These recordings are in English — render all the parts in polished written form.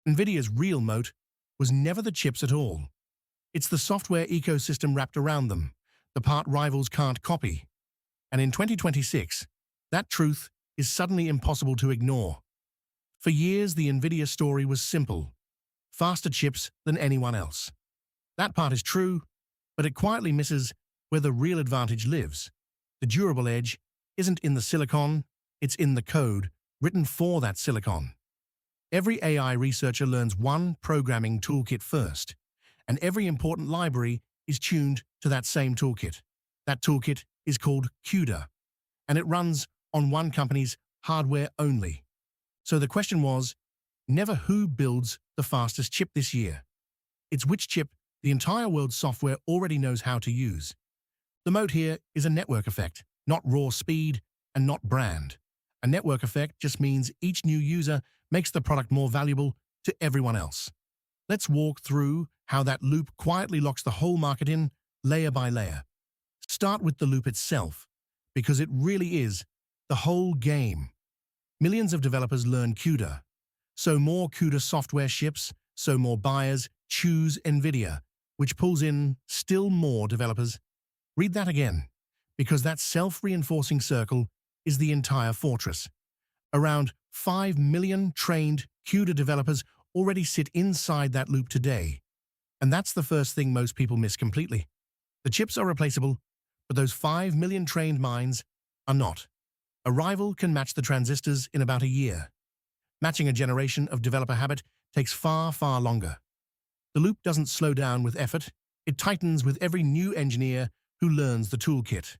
Nvidia's real moat was never the chips at all. It's the software ecosystem wrapped around them, the part rivals can't copy. And in 2026, that truth is suddenly impossible to ignore. For years, the Nvidia story was simple: faster chips than anyone else. That part is true, but it quietly misses where the real advantage lives. The durable edge isn't in the silicon, it's in the code written for that silicon. Every AI researcher learns one programming toolkit first, and every important library is tuned to that same toolkit. That toolkit is called CUDA, and it runs on one company's hardware only. So the question was never who builds the fastest chip this year. It's which chip the entire world's software already knows how to use. The moat here is a network effect, not raw speed and not brand. A network effect just means each new user makes the product more valuable to everyone else. Let's walk through how that loop quietly locks the whole market in, layer by layer. Start with the loop itself, because it really is the whole game. Millions of developers learn CUDA. So more CUDA software ships, so more buyers choose Nvidia, which pulls in still more developers. Read that again, because that self-reinforcing circle is the entire fortress. Around 5 million trained CUDA developers already sit inside that loop today. And that's the first thing most people miss completely. The chips are replaceable, but those 5 million trained minds are not. A rival can match the transistors in about a year. Matching a generation of developer habit takes far, far longer. The loop doesn't slow down with effort, it tightens with every new engineer who learns the toolkit.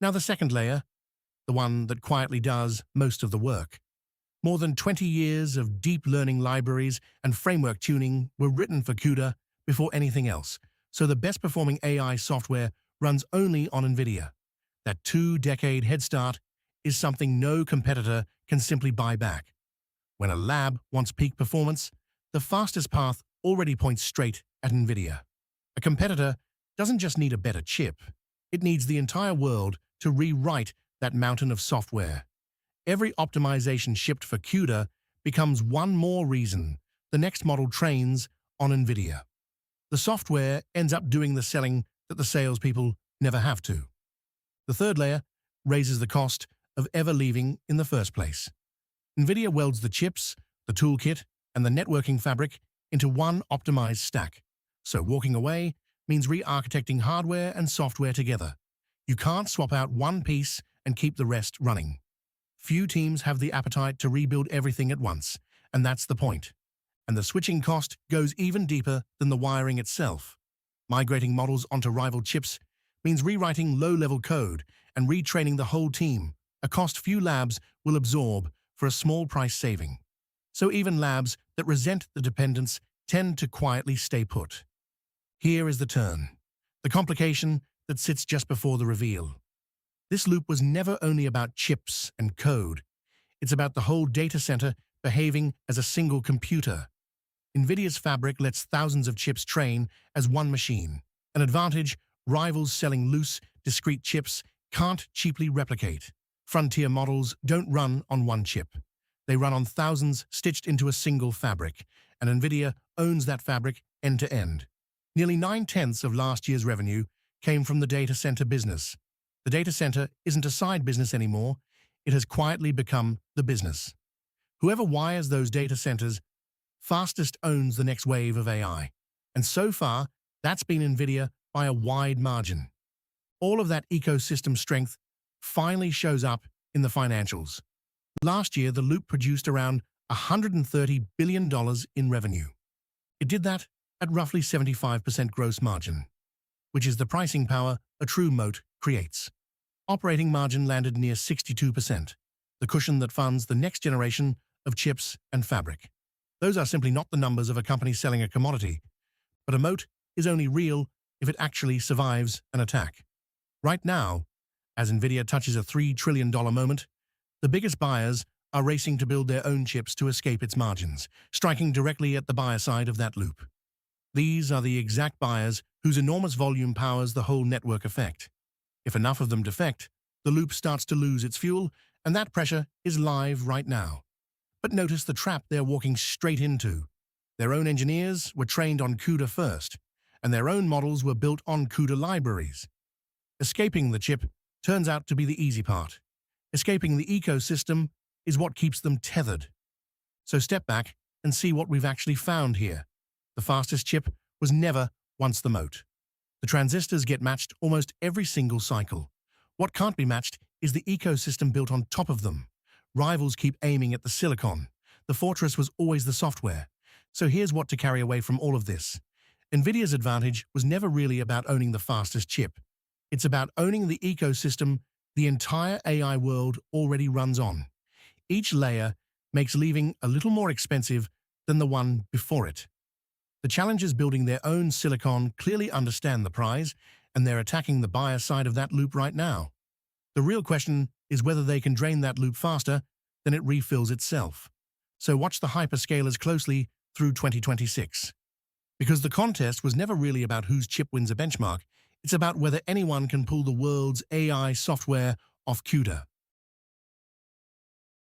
Now the second layer, the one that quietly does most of the work. More than 20 years of deep learning libraries and framework tuning were written for CUDA before anything else, so the best performing AI software runs only on Nvidia. That 2-decade head start is something no competitor can simply buy back. When a lab wants peak performance, the fastest path already points straight at Nvidia. A competitor doesn't just need a better chip, it needs the entire world to rewrite that mountain of software. Every optimization shipped for CUDA becomes one more reason the next model trains on Nvidia. The software ends up doing the selling that the salespeople never have to. The third layer raises the cost of ever leaving in the first place. Nvidia welds the chips, the toolkit, and the networking fabric into one optimized stack. So walking away means re-architecting hardware and software together. You can't swap out one piece and keep the rest running. Few teams have the appetite to rebuild everything at once, and that's the point. And the switching cost goes even deeper than the wiring itself. Migrating models onto rival chips means rewriting low-level code and retraining the whole team, a cost few labs will absorb for a small price saving. So even labs that resent the dependence tend to quietly stay put. Here is the turn, the complication that sits just before the reveal. This loop was never only about chips and code. It's about the whole data center behaving as a single computer. Nvidia's fabric lets thousands of chips train as one machine, an advantage rivals selling loose, discrete chips can't cheaply replicate. Frontier models don't run on one chip. They run on thousands stitched into a single fabric, and Nvidia owns that fabric end to end. Nearly 9/10 of last year's revenue came from the data center business. The data center isn't a side business anymore. It has quietly become the business. Whoever wires those data centers fastest owns the next wave of AI. And so far, that's been Nvidia by a wide margin. All of that ecosystem strength finally shows up in the financials. Last year, the loop produced around $130 billion in revenue. It did that at roughly 75% gross margin, which is the pricing power a true moat creates. Operating margin landed near 62%, the cushion that funds the next generation of chips and fabric. Those are simply not the numbers of a company selling a commodity, but a moat is only real if it actually survives an attack. Right now, as Nvidia touches a $3 trillion moment, the biggest buyers are racing to build their own chips to escape its margins, striking directly at the buyer side of that loop. These are the exact buyers whose enormous volume powers the whole network effect. If enough of them defect, the loop starts to lose its fuel, and that pressure is live right now. But notice the trap they're walking straight into. Their own engineers were trained on CUDA first, and their own models were built on CUDA libraries. Escaping the chip turns out to be the easy part. Escaping the ecosystem is what keeps them tethered. So step back and see what we've actually found here. The fastest chip was never once the moat. The transistors get matched almost every single cycle. What can't be matched is the ecosystem built on top of them. Rivals keep aiming at the silicon. The fortress was always the software. So here's what to carry away from all of this. Nvidia's advantage was never really about owning the fastest chip. It's about owning the ecosystem the entire AI world already runs on. Each layer makes leaving a little more expensive than the one before it. The challengers building their own silicon clearly understand the prize, and they're attacking the buyer side of that loop right now. The real question is whether they can drain that loop faster than it refills itself. So watch the hyperscalers closely through 2026. Because the contest was never really about whose chip wins a benchmark, it's about whether anyone can pull the world's AI software off CUDA.